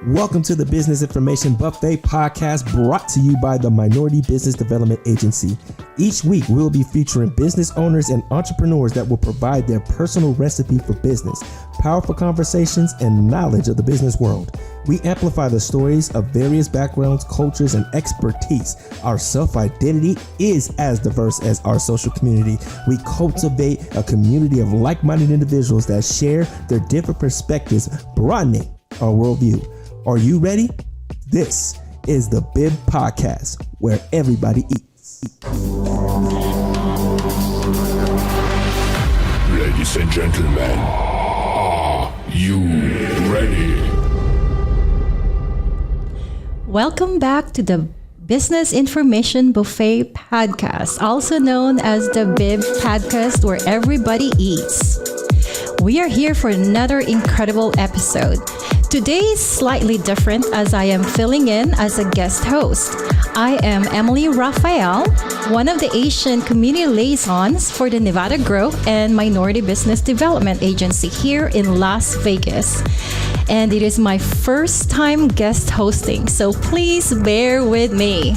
Welcome to the Business Information Buffet podcast brought to you by the Minority Business Development Agency. Each week, we'll be featuring business owners and entrepreneurs that will provide their personal recipe for business, powerful conversations, and knowledge of the business world. We amplify the stories of various backgrounds, cultures, and expertise. Our self-identity is as diverse as our social community. We cultivate a community of like-minded individuals that share their different perspectives, broadening our worldview. Are you ready? This is the Bib Podcast, where everybody eats. Ladies and gentlemen, are you ready? Welcome back to the Business Information Buffet Podcast, also known as the Bib Podcast, where everybody eats. We are here for another incredible episode. Today is slightly different as I am filling in as a guest host. I am Emily Raphael, one of the Asian community liaisons for the Nevada Growth and Minority Business Development Agency here in Las Vegas. And it is my first time guest hosting, so please bear with me.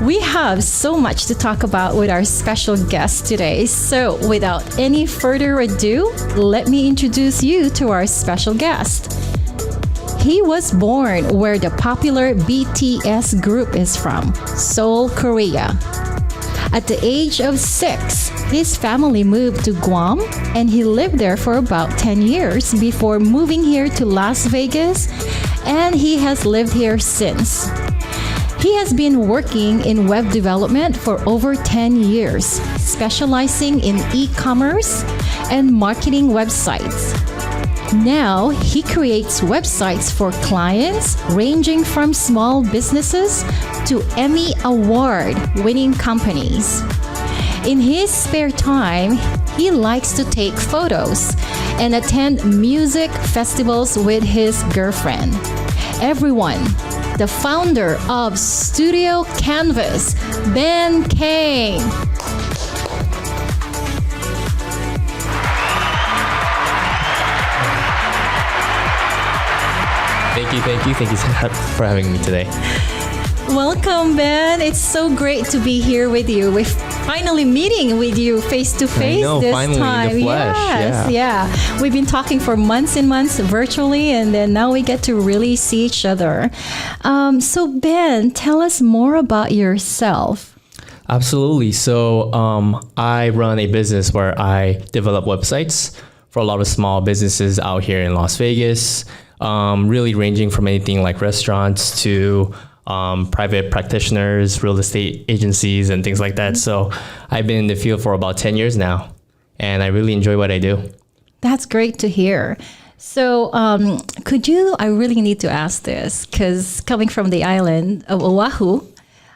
We have so much to talk about with our special guest today. So without any further ado, let me introduce you to our special guest. He was born where the popular BTS group is from, Seoul, Korea. At the age of 6, his family moved to Guam and he lived there for about 10 years before moving here to Las Vegas, and he has lived here since. He has been working in web development for over 10 years, specializing in e-commerce and marketing websites. Now, he creates websites for clients ranging from small businesses to Emmy Award-winning companies. In his spare time, he likes to take photos and attend music festivals with his girlfriend. Everyone, the founder of Studio Kanvas, Ben Kane. Thank you for having me today. Welcome, Ben. It's so great to be here with you. We're finally meeting with you face to face this finally time. in the flesh. Yes, yeah. We've been talking for months and months virtually, and then now we get to really see each other. So, Ben, tell us more about yourself. Absolutely. So I run a business where I develop websites for a lot of small businesses out here in Las Vegas, really ranging from anything like restaurants to private practitioners, real estate agencies, and things like that. So I've been in the field for about 10 years now, and I really enjoy what I do. That's great to hear. So I really need to ask this, because coming from the island of Oahu,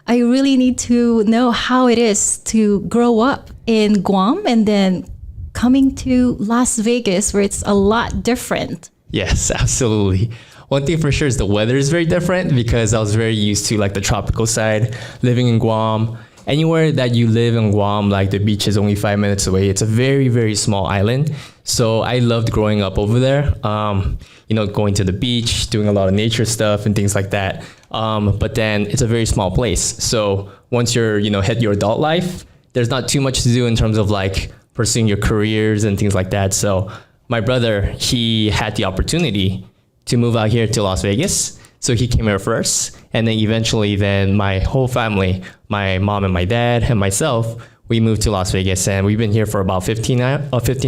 I really need to know how it is to grow up in Guam and then coming to Las Vegas, where it's a lot different. Yes, absolutely. One thing for sure is the weather is very different because I was very used to like the tropical side, living in Guam. Anywhere that you live in Guam, like the beach is only 5 minutes away. It's a very, very small island. So I loved growing up over there, going to the beach, doing a lot of nature stuff and things like that. But then it's a very small place. So once you're, hit your adult life, there's not too much to do in terms of like pursuing your careers and things like that. So my brother, he had the opportunity to move out here to Las Vegas. So he came here first. And then eventually my whole family, my mom and my dad and myself, we moved to Las Vegas, and we've been here for about 15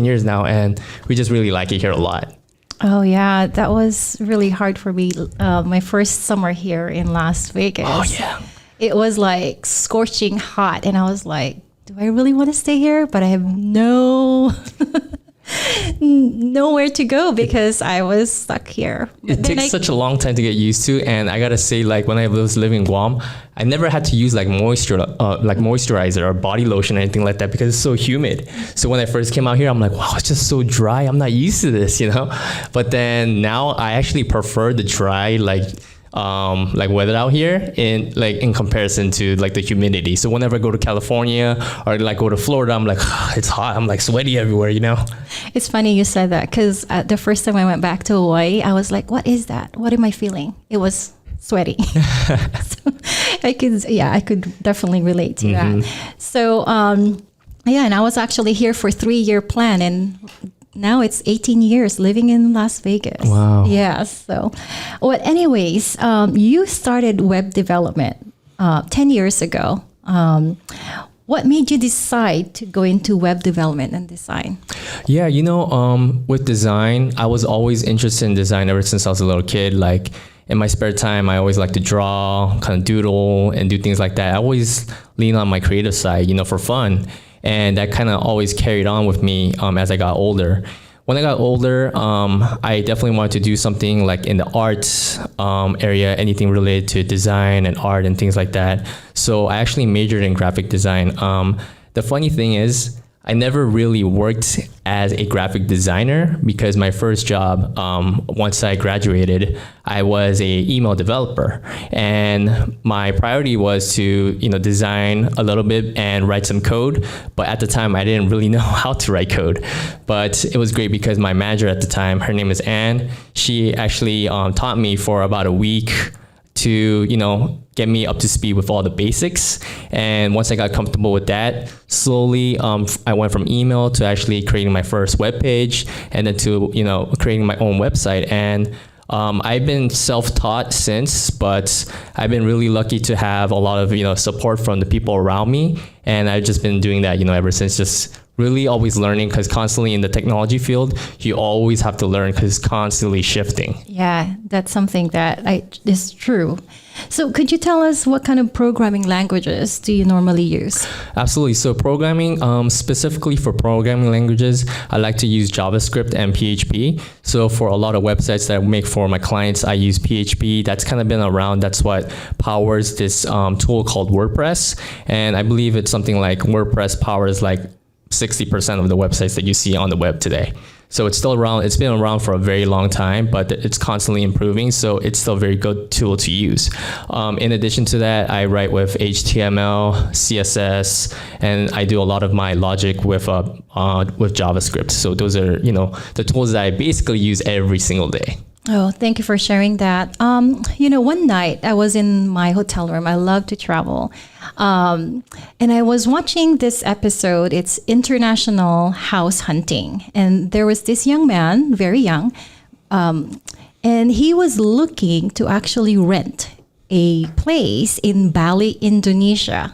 years now. And we just really like it here a lot. Oh, yeah. That was really hard for me. My first summer here in Las Vegas. Oh, yeah. It was like scorching hot. And I was like, do I really want to stay here? But I have nowhere to go because I was stuck here. It takes such a long time to get used to, and I gotta say, like when I was living in Guam, I never had to use like moisturizer or body lotion or anything like that because it's so humid. So when I first came out here, I'm like, wow, it's just so dry. I'm not used to this, But then now I actually prefer the dry, like like weather out here in comparison to like the humidity. So whenever I go to California or like go to Florida, I'm like, it's hot. I'm like sweaty everywhere, you know? It's funny you said that because the first time I went back to Hawaii, I was like, what is that? What am I feeling? It was sweaty. So I could definitely relate to that. So, and I was actually here for 3-year plan, and now it's 18 years living in Las Vegas. Wow. Yeah. So, well, anyways, you started web development 10 years ago. What made you decide to go into web development and design? Yeah, with design, I was always interested in design ever since I was a little kid. Like in my spare time, I always like to draw, kind of doodle and do things like that. I always lean on my creative side, for fun. And that kind of always carried on with me as I got older. When I got older, I definitely wanted to do something like in the arts area, anything related to design and art and things like that. So I actually majored in graphic design. The funny thing is, I never really worked as a graphic designer because my first job, once I graduated, I was a email developer, and my priority was to design a little bit and write some code. But at the time, I didn't really know how to write code. But it was great because my manager at the time, her name is Anne. She actually taught me for about a week to get me up to speed with all the basics. And once I got comfortable with that, slowly I went from email to actually creating my first web page, and then to creating my own website. And I've been self-taught since, but I've been really lucky to have a lot of support from the people around me, and I've just been doing that ever since. Just really always learning, because constantly in the technology field, you always have to learn because it's constantly shifting. Yeah, that's something that is true. So could you tell us what kind of programming languages do you normally use? Absolutely. So programming, specifically for programming languages, I like to use JavaScript and PHP. So for a lot of websites that I make for my clients, I use PHP. That's kind of been around. That's what powers this tool called WordPress. And I believe it's something like WordPress powers like 60% of the websites that you see on the web today. So it's still around. It's been around for a very long time, but it's constantly improving. So it's still a very good tool to use. In addition to that, I write with HTML, CSS, and I do a lot of my logic with JavaScript. So those are the tools that I basically use every single day. Oh, thank you for sharing that. One night I was in my hotel room. I love to travel. And I was watching this episode. It's International House Hunting. And there was this young man, very young, and he was looking to actually rent a place in Bali, Indonesia.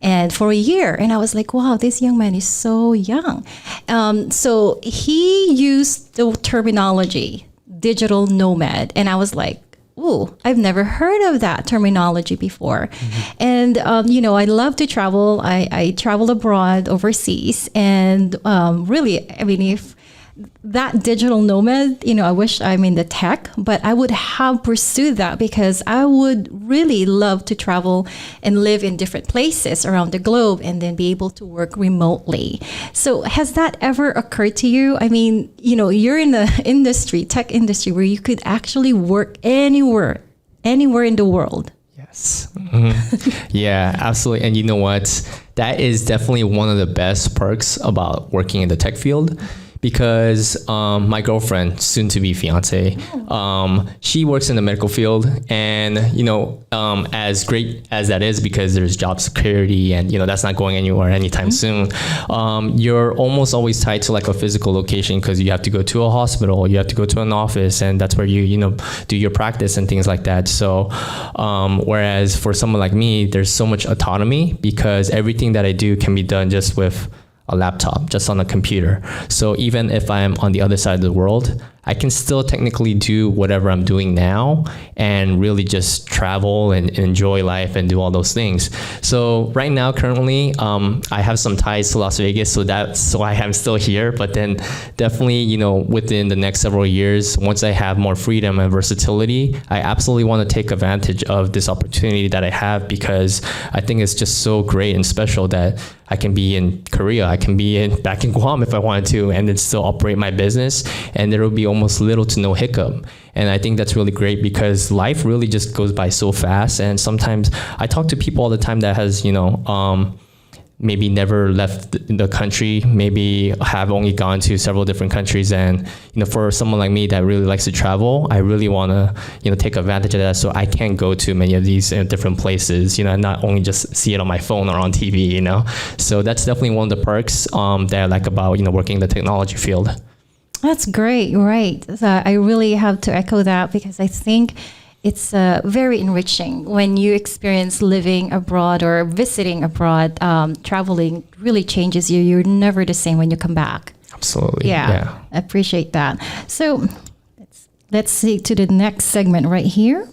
And for a year. And I was like, wow, this young man is so young. So he used the terminology digital nomad. And I was like, ooh, I've never heard of that terminology before. And, I love to travel. I travel abroad, overseas. And really, I mean, if that digital nomad, I wish I'm in the tech, but I would have pursued that because I would really love to travel and live in different places around the globe and then be able to work remotely. So has that ever occurred to you? I mean, you're in the tech industry where you could actually work anywhere in the world. Yes. Yeah, absolutely. And you know what? That is definitely one of the best perks about working in the tech field. Because my girlfriend, soon to be fiance, she works in the medical field, and as great as that is, because there's job security and that's not going anywhere anytime soon, you're almost always tied to like a physical location, because you have to go to a hospital, you have to go to an office, and that's where you do your practice and things like that. So whereas for someone like me, there's so much autonomy, because everything that I do can be done just with a laptop, just on a computer. So even if I'm on the other side of the world, I can still technically do whatever I'm doing now and really just travel and enjoy life and do all those things. So right now, currently, I have some ties to Las Vegas, so that's why I'm still here. But then definitely, within the next several years, once I have more freedom and versatility, I absolutely want to take advantage of this opportunity that I have, because I think it's just so great and special that I can be in Korea, I can be back in Guam if I wanted to, and then still operate my business. And there will be almost little to no hiccup. And I think that's really great because life really just goes by so fast. And sometimes I talk to people all the time that has, maybe never left the country, maybe have only gone to several different countries. And, for someone like me that really likes to travel, I really want to, take advantage of that. So I can go to many of these different places, and not only just see it on my phone or on TV, So that's definitely one of the perks that I like about, working in the technology field. That's great, right? So I really have to echo that because I think it's very enriching when you experience living abroad or visiting abroad. Traveling really changes you. You're never the same when you come back. Absolutely. Yeah. I appreciate that. So let's see to the next segment right here.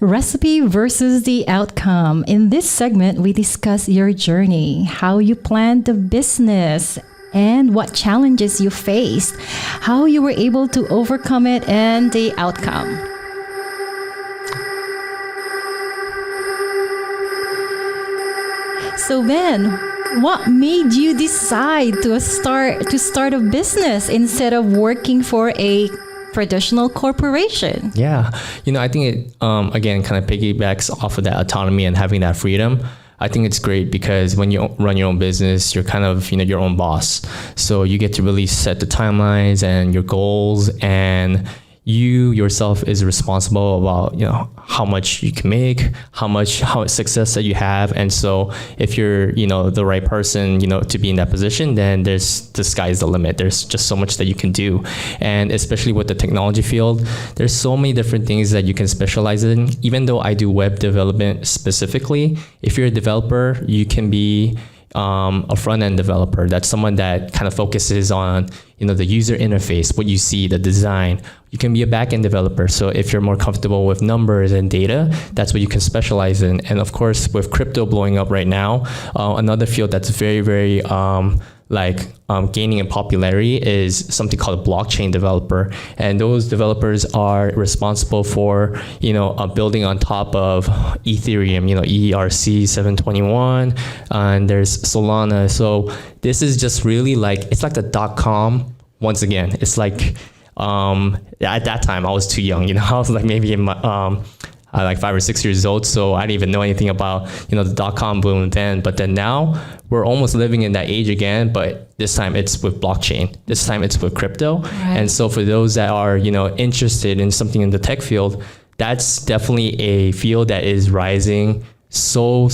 Recipe versus the outcome. In this segment, we discuss your journey, how you planned the business, and what challenges you faced, how you were able to overcome it, and the outcome. So Ben, what made you decide to start a business instead of working for a traditional corporation? Yeah, I think it again kind of piggybacks off of that autonomy and having that freedom. I think it's great because when you run your own business, you're kind of your own boss. So you get to really set the timelines and your goals, and you yourself is responsible about how much you can make, how success that you have. And so if you're the right person to be in that position, then the sky's the limit. There's just so much that you can do. And especially with the technology field, there's so many different things that you can specialize in. Even though I do web development specifically, if you're a developer, you can be a front-end developer. That's someone that kind of focuses on the user interface, what you see, the design. You can be a back-end developer. So if you're more comfortable with numbers and data, that's what you can specialize in. And of course, with crypto blowing up right now, another field that's very, very gaining in popularity is something called a blockchain developer. And those developers are responsible for, building on top of Ethereum, ERC 721, and there's Solana. So this is just really it's like the .com. Once again, it's like, at that time I was too young, I was maybe in my, 5 or 6 years old, so I didn't even know anything about the .com boom then. But then now we're almost living in that age again, but this time it's with blockchain. This time it's with crypto. Right. And so for those that are interested in something in the tech field, that's definitely a field that is rising so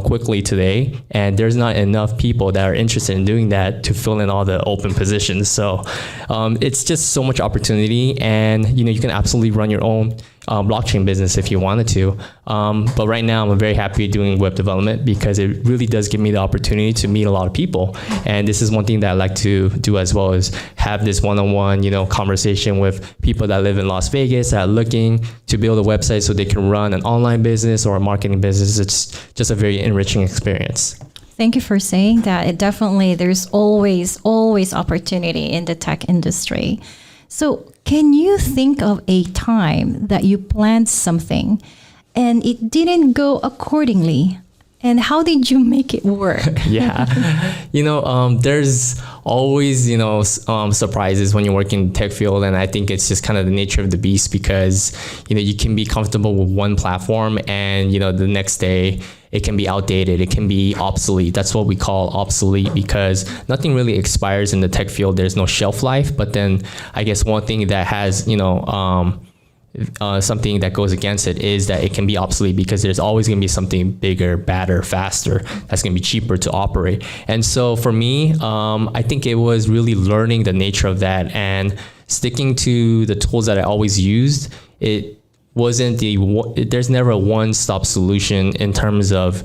quickly today, and there's not enough people that are interested in doing that to fill in all the open positions. So it's just so much opportunity, and you can absolutely run your own blockchain business if you wanted to. But right now I'm very happy doing web development because it really does give me the opportunity to meet a lot of people. And this is one thing that I like to do as well, is have this one-on-one, conversation with people that live in Las Vegas that are looking to build a website so they can run an online business or a marketing business. It's just a very enriching experience. Thank you for saying that. There's always opportunity in the tech industry. So can you think of a time that you planned something and it didn't go accordingly? And how did you make it work? Yeah, there's always, surprises when you work in the tech field. And I think it's just kind of the nature of the beast because, you can be comfortable with one platform and, the next day it can be outdated. It can be obsolete. That's what we call obsolete because nothing really expires in the tech field. There's no shelf life. But then I guess one thing that has, something that goes against it is that it can be obsolete because there's always going to be something bigger, badder, faster that's going to be cheaper to operate. And so for me, I think it was really learning the nature of that and sticking to the tools that I always used. It wasn't there's never a one-stop solution in terms of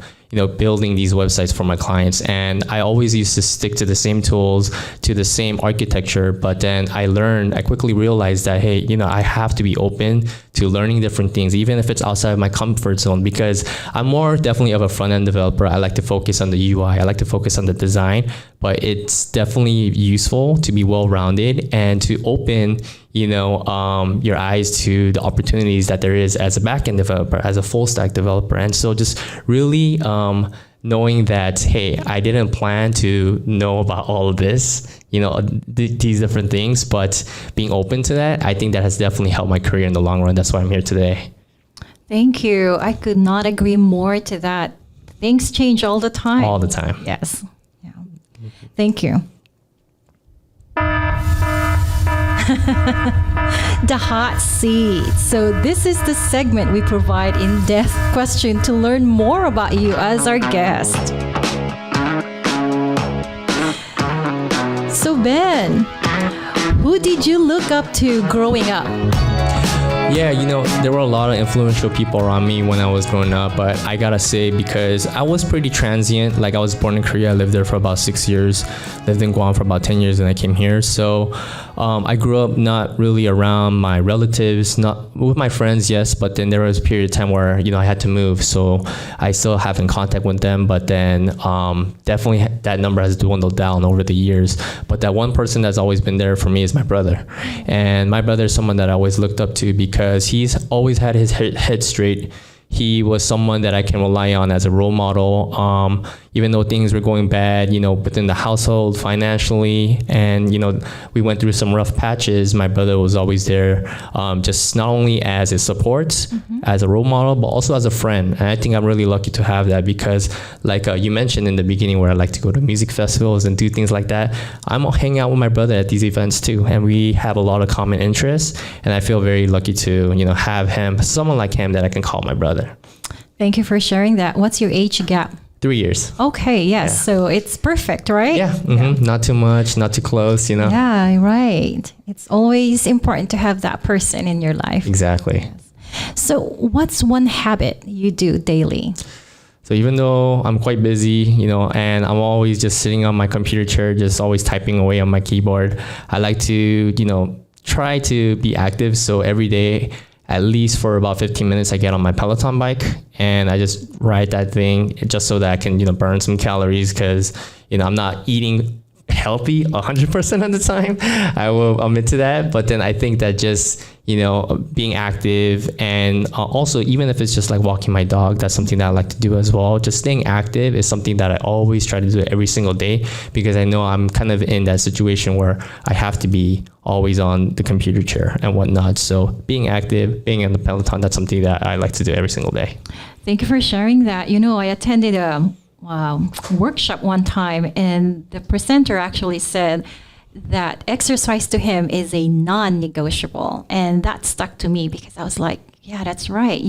building these websites for my clients. And I always used to stick to the same tools, to the same architecture. But then I quickly realized that, hey, I have to be open to learning different things, even if it's outside of my comfort zone, because I'm more definitely of a front-end developer. I like to focus on the UI. I like to focus on the design, but it's definitely useful to be well-rounded and to open your eyes to the opportunities that there is as a back-end developer, as a full-stack developer. And so just really knowing that, hey, I didn't plan to know about all of this, these different things, but being open to that, I think that has definitely helped my career in the long run. That's why I'm here today. Thank you. I could not agree more to that. Things change all the time. All the time. Yes. Yeah. Thank you. The hot seat. So this is the segment we provide in-depth question to learn more about you as our guest. So Ben, who did you look up to growing up? Yeah, there were a lot of influential people around me when I was growing up, but I gotta say, because I was pretty transient, like I was born in Korea, I lived there for about 6 years, lived in Guam for about 10 years, and I came here. So I grew up not really around my relatives, not with my friends, yes, but then there was a period of time where, I had to move. So I still have in contact with them, but then definitely that number has dwindled down over the years. But that one person that's always been there for me is my brother. And my brother is someone that I always looked up to because he's always had his head straight. He was someone that I can rely on as a role model, even though things were going bad, within the household, financially, and, we went through some rough patches. My brother was always there, just not only as a support, as a role model, but also as a friend. And I think I'm really lucky to have that because, like you mentioned in the beginning, where I like to go to music festivals and do things like that, I'm hanging out with my brother at these events too, and we have a lot of common interests. And I feel very lucky to, have someone like him that I can call my brother. Thank you for sharing that. What's your age gap? 3 years. Okay, yes. Yeah. So it's perfect, right? Yeah. Yeah. Not too much, not too close, Yeah, right. It's always important to have that person in your life. Exactly. Yes. So what's one habit you do daily? So even though I'm quite busy, and I'm always just sitting on my computer chair, just always typing away on my keyboard, I like to, try to be active. So every day, at least for about 15 minutes, I get on my Peloton bike and I just ride that thing just so that I can, burn some calories because, I'm not eating healthy 100% of the time. I will admit to that. But then I think that just, being active and also even if it's just like walking my dog, that's something that I like to do as well. Just staying active is something that I always try to do every single day because I know I'm kind of in that situation where I have to be always on the computer chair and whatnot. So being active, being on the Peloton, that's something that I like to do every single day. Thank you for sharing that. I attended a workshop one time and the presenter actually said that exercise to him is a non-negotiable. And that stuck to me because I was like, yeah, that's right.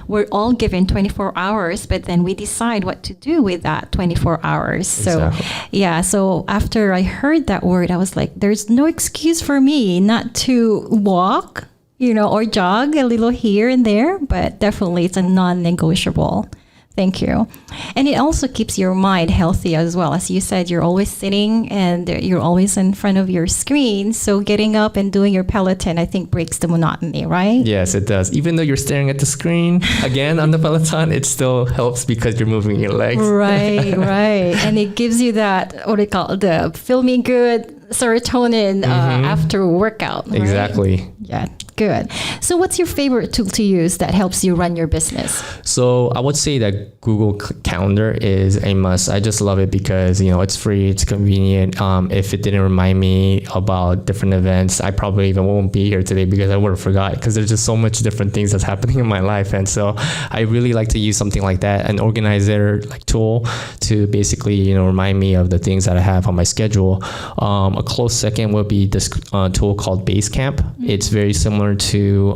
We're all given 24 hours, but then we decide what to do with that 24 hours. So, exactly. Yeah. So after I heard that word, I was like, there's no excuse for me not to walk, or jog a little here and there, but definitely it's a non-negotiable. Thank you. And it also keeps your mind healthy as well. As you said, you're always sitting and you're always in front of your screen. So getting up and doing your Peloton, I think, breaks the monotony, right? Yes, it does. Even though you're staring at the screen, again, on the Peloton, it still helps because you're moving your legs. Right. And it gives you that, what do you call it, the feel me good serotonin after workout. Right? Exactly. Yeah. Good. So what's your favorite tool to use that helps you run your business? So I would say that Google Calendar is a must. I just love it because, it's free, it's convenient. If it didn't remind me about different events, I probably even won't be here today because I would have forgot because there's just so much different things that's happening in my life. And so I really like to use something like that, an organizer tool to basically, remind me of the things that I have on my schedule. A close second would be this tool called Basecamp. Mm-hmm. It's very similar to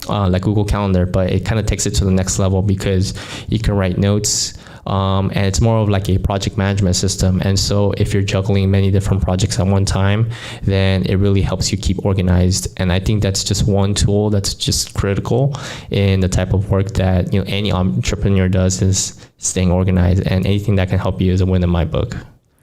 like Google Calendar, but it kind of takes it to the next level because you can write notes and it's more of like a project management system. And so if you're juggling many different projects at one time, then it really helps you keep organized. And I think that's just one tool that's just critical in the type of work that any entrepreneur does is staying organized, and anything that can help you is a win in my book.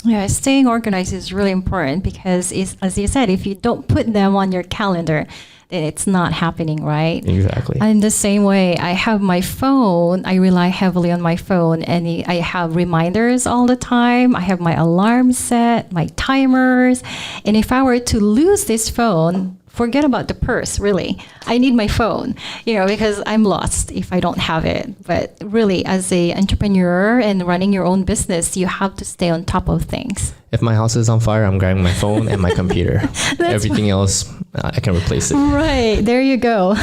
Yeah, staying organized is really important because, as you said, if you don't put them on your calendar, then it's not happening, right? Exactly. In the same way, I have my phone. I rely heavily on my phone, and I have reminders all the time. I have my alarm set, my timers. And if I were to lose this phone forget about the purse, really. I need my phone, because I'm lost if I don't have it. But really, as a entrepreneur and running your own business, you have to stay on top of things. If my house is on fire, I'm grabbing my phone and my computer. Everything else, I can replace it. Right, there you go.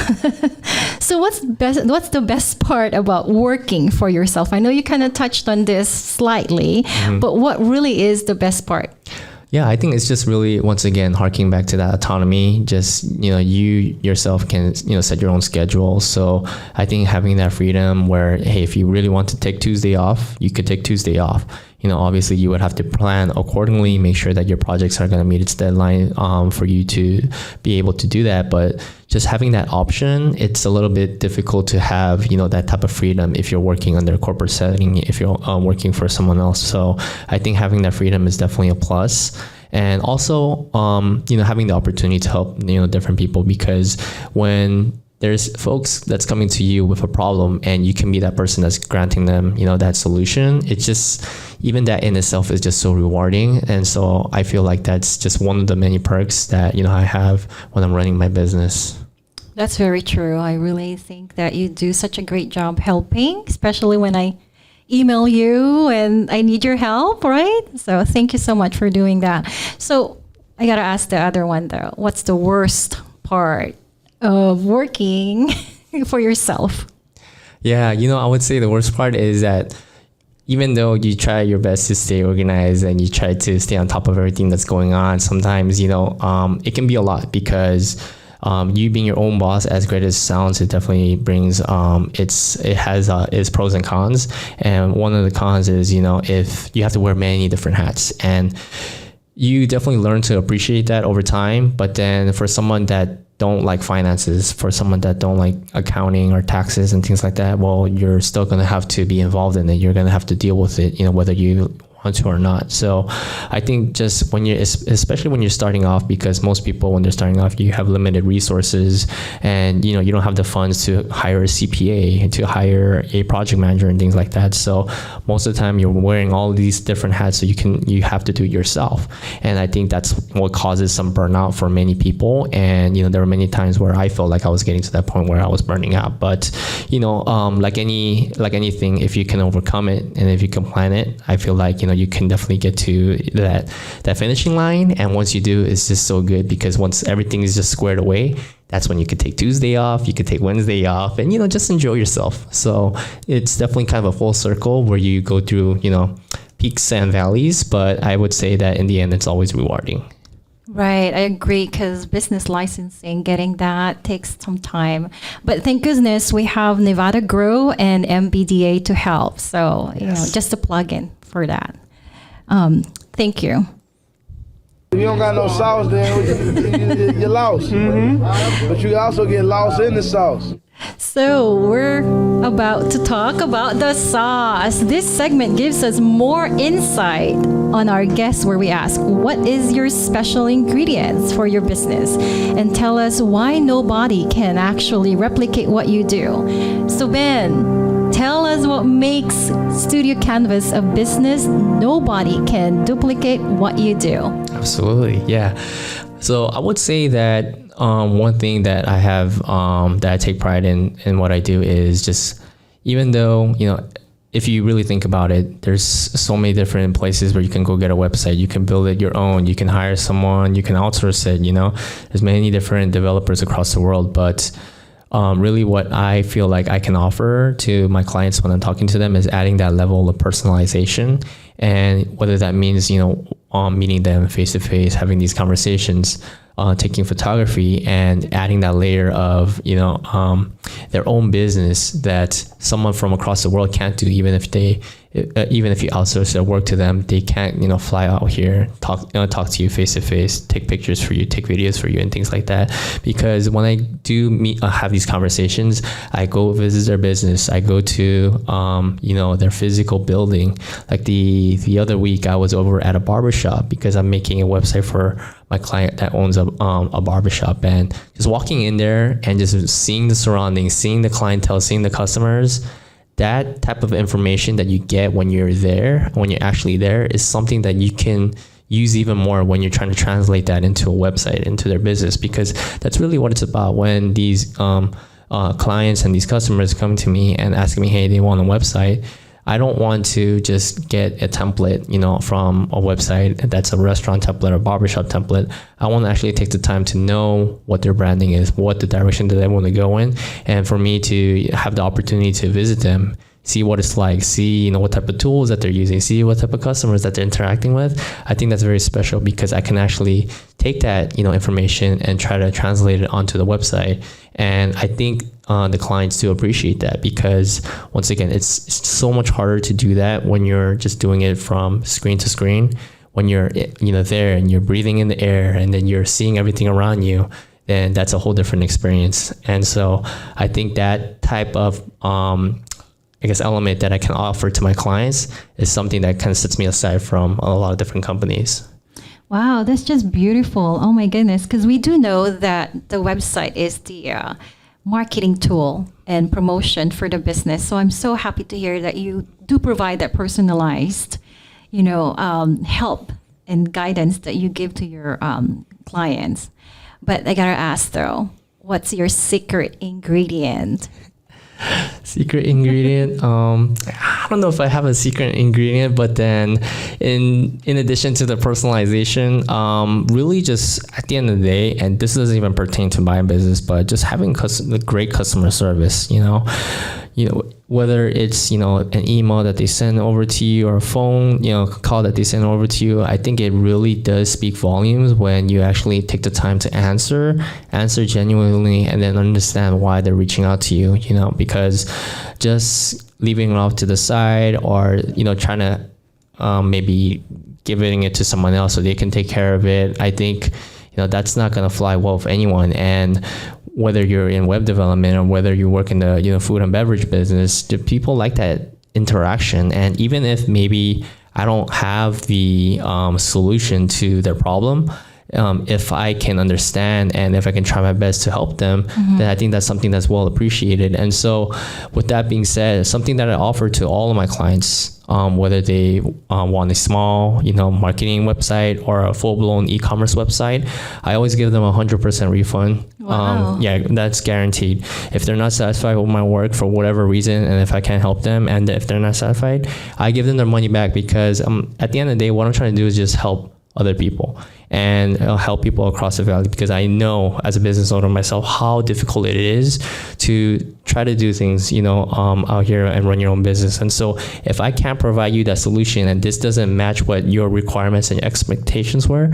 So what's the best part about working for yourself? I know you kind of touched on this slightly, but what really is the best part? Yeah, I think it's just really, once again, harking back to that autonomy. Just, you yourself can, set your own schedule. So I think having that freedom where, hey, if you really want to take Tuesday off, you could take Tuesday off. Obviously you would have to plan accordingly, make sure that your projects are going to meet its deadline for you to be able to do that. But just having that option, it's a little bit difficult to have, that type of freedom if you're working under a corporate setting, if you're working for someone else. So I think having that freedom is definitely a plus. And also, having the opportunity to help, different people, because when there's folks that's coming to you with a problem and you can be that person that's granting them, that solution. It's just, even that in itself is just so rewarding. And so I feel like that's just one of the many perks that, I have when I'm running my business. That's very true. I really think that you do such a great job helping, especially when I email you and I need your help, right? So thank you so much for doing that. So I got to ask the other one though. What's the worst part of working for yourself? Yeah, I would say the worst part is that even though you try your best to stay organized and you try to stay on top of everything that's going on, sometimes, it can be a lot, because you being your own boss, as great as it sounds, it definitely brings, it has its pros and cons. And one of the cons is, if you have to wear many different hats, and you definitely learn to appreciate that over time. But then for someone that don't like finances, for someone that don't like accounting or taxes and things like that, well, you're still going to have to be involved in it. You're going to have to deal with it, whether you want to or not. So I think just when especially when you're starting off, because most people, when they're starting off, you have limited resources, and you don't have the funds to hire a CPA, to hire a project manager and things like that. So most of the time you're wearing all these different hats, so you have to do it yourself. And I think that's what causes some burnout for many people. And there were many times where I felt like I was getting to that point where I was burning out. But like anything, if you can overcome it and if you can plan it, I feel like you can definitely get to that finishing line. And once you do, it's just so good, because once everything is just squared away, that's when you could take Tuesday off, you could take Wednesday off, and just enjoy yourself. So it's definitely kind of a full circle where you go through peaks and valleys, but I would say that in the end it's always rewarding. Right, I agree, because business licensing, getting that takes some time. But thank goodness we have Nevada Grow and MBDA to help. So, just a plug in for that. Thank you. If you don't got no sauce, then you're lost. But you also get lost in the sauce. So we're about to talk about the sauce. This segment gives us more insight on our guests, where we ask, what is your special ingredients for your business? And tell us why nobody can actually replicate what you do. So Ben, tell us what makes Studio Kanvas a business nobody can duplicate what you do. Absolutely, yeah. So I would say that one thing that I have that I take pride in what I do is just, even though if you really think about it, there's so many different places where you can go get a website, you can build it your own, you can hire someone, you can outsource it. There's many different developers across the world, but really what I feel like I can offer to my clients when I'm talking to them is adding that level of personalization. And whether that means, meeting them face to face, having these conversations, taking photography, and adding that layer of, their own business that someone from across the world can't do, even if you outsource their work to them, they can't, fly out here, talk to you face to face, take pictures for you, take videos for you, and things like that. Because when I do have these conversations, I go visit their business. I go to, their physical building. Like the other week, I was over at a barbershop because I'm making a website for my client that owns a barbershop, and just walking in there and just seeing the surroundings, seeing the clientele, seeing the customers, that type of information that you get when you're there, when you're actually there, is something that you use even more when you're trying to translate that into a website, into their business, because that's really what it's about. When these clients and these customers come to me and asking me, hey, they want a website, I don't want to just get a template, from a website that's a restaurant template or barbershop template. I want to actually take the time to know what their branding is, what the direction that they want to go in, and for me to have the opportunity to visit them, see what it's like, see what type of tools that they're using, see what type of customers that they're interacting with. I think that's very special because I can actually take that information and try to translate it onto the website. And I think the clients do appreciate that, because once again, it's so much harder to do that when you're just doing it from screen to screen. When you're there and you're breathing in the air and then you're seeing everything around you, then that's a whole different experience. And so I think that type of element that I can offer to my clients is something that kind of sets me aside from a lot of different companies. Wow, that's just beautiful. Oh my goodness, because we do know that the website is the marketing tool and promotion for the business. So I'm so happy to hear that you do provide that personalized, help and guidance that you give to your clients. But I gotta ask though, what's your secret ingredient? Secret ingredient? I don't know if I have a secret ingredient, but then in addition to the personalization, really just at the end of the day, and this doesn't even pertain to my business, but just having great customer service, whether it's, an email that they send over to you or a phone, call that they send over to you. I think it really does speak volumes when you actually take the time to answer genuinely, and then understand why they're reaching out to you, because just leaving it off to the side or, trying to maybe giving it to someone else so they can take care of it. I think, that's not going to fly well with anyone. And whether you're in web development or whether you work in the food and beverage business, the people like that interaction. And even if maybe I don't have the solution to their problem, if I can understand and if I can try my best to help them, then I think that's something that's well appreciated. And so with that being said, something that I offer to all of my clients, whether they want a small, marketing website or a full-blown e-commerce website, I always give them 100% refund. Wow. That's guaranteed. If they're not satisfied with my work for whatever reason, and if I can't help them, and if they're not satisfied, I give them their money back, because at the end of the day, what I'm trying to do is just help other people and help people across the valley, because I know as a business owner myself how difficult it is to try to do things out here and run your own business. And so if I can't provide you that solution and this doesn't match what your requirements and expectations were,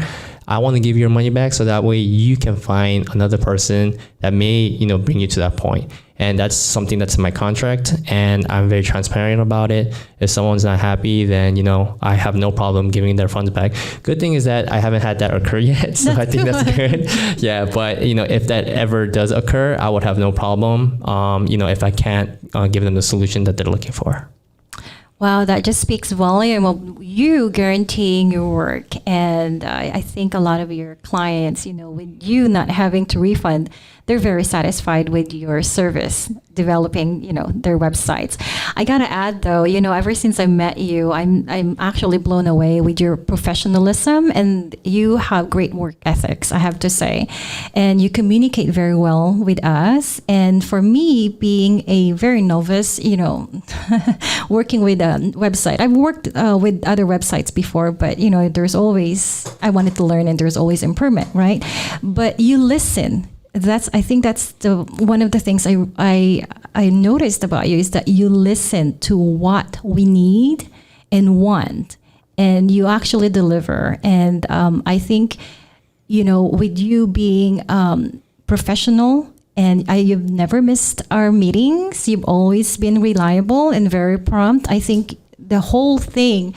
I want to give your money back, so that way you can find another person that may bring you to that point. And that's something that's in my contract, and I'm very transparent about it. If someone's not happy, then I have no problem giving their funds back. Good thing is that I haven't had that occur yet, so I think that's good. Yeah, but if that ever does occur, I would have no problem. If I can't give them the solution that they're looking for. Wow, that just speaks volume of you guaranteeing your work. And I think a lot of your clients, with you not having to refund, they're very satisfied with your service developing, their websites. I gotta add though, ever since I met you, I'm actually blown away with your professionalism, and you have great work ethics, I have to say. And you communicate very well with us. And for me, being a very novice, working with a website, I've worked with other websites before, but there's always, I wanted to learn, and there's always improvement, right? But you listen. I think that's one of the things I noticed about you, is that you listen to what we need and want, and you actually deliver. And I think, with you being professional, and you've never missed our meetings, you've always been reliable and very prompt. I think the whole thing,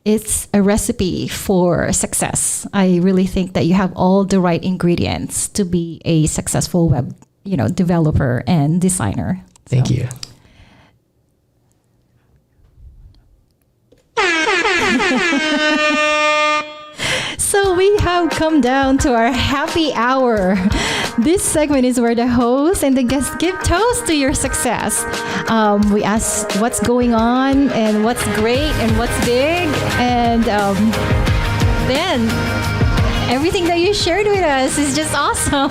it's a recipe for success. I really think that you have all the right ingredients to be a successful web, developer and designer. Thank you. So we have come down to our happy hour. This segment is where the host and the guests give toast to your success. We ask what's going on and what's great and what's big. And Ben, everything that you shared with us is just awesome.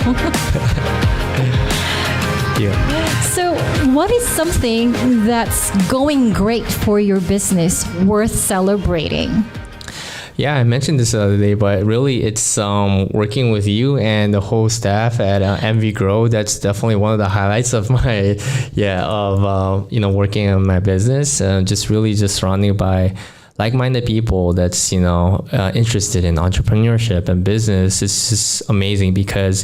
Yeah. So, what is something that's going great for your business worth celebrating? Yeah, I mentioned this the other day, but really it's working with you and the whole staff at MV Grow. That's definitely one of the highlights of my, working on my business. Just really just surrounded by like-minded people that's, interested in entrepreneurship and business. It's just amazing because,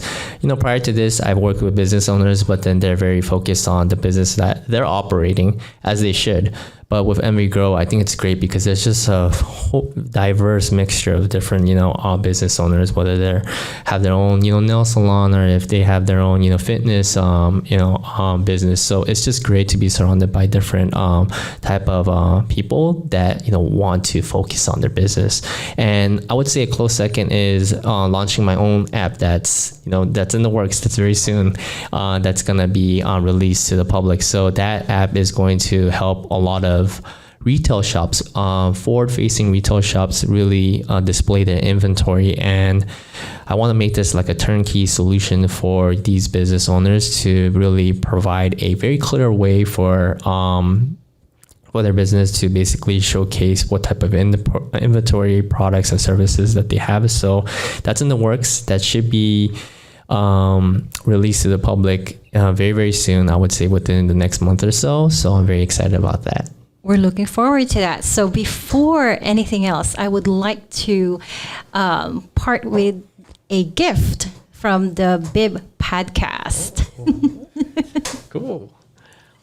prior to this, I've worked with business owners, but then they're very focused on the business that they're operating as they should. But with MV Grow, I think it's great because there's just a whole diverse mixture of different, business owners, whether they have their own, nail salon or if they have their own, fitness, business. So it's just great to be surrounded by different type of people that, want to focus on their business. And I would say a close second is launching my own app that's in the works. That's very soon. That's going to be released to the public. So that app is going to help a lot of retail shops, forward-facing retail shops really display their inventory. And I want to make this like a turnkey solution for these business owners to really provide a very clear way for their business to basically showcase what type of inventory, products, and services that they have. So that's in the works. That should be released to the public very, very soon. I would say within the next month or so. So I'm very excited about that. We're looking forward to that. So before anything else, I would like to part with a gift from the Bib podcast. Cool.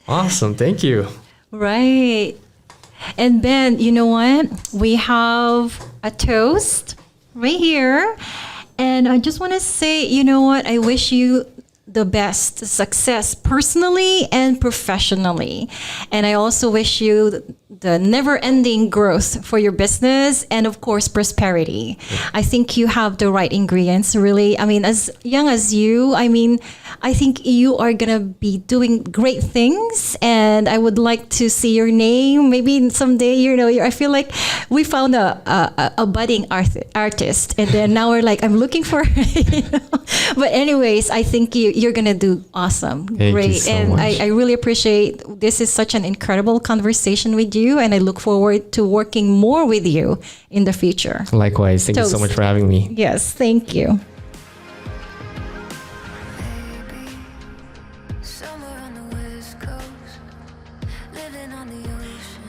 Awesome. Thank you. Right. And Ben, you know what? We have a toast right here. And I just want to say, you know what? I wish you the best success personally and professionally. And I also wish you the never-ending growth for your business and, of course, prosperity. I think you have the right ingredients, really. I mean, as young as you, I think you are going to be doing great things. And I would like to see your name. Maybe someday, I feel like we found a budding artist. And then now we're like, I'm looking for But anyways, I think you're going to do awesome. Thank Great. you so and much. I really appreciate this is such an incredible conversation with you. And I look forward to working more with you in the future. Likewise. Thank you so Toast. much for having me. Yes, thank you. Somewhere on the west coast, living on the ocean.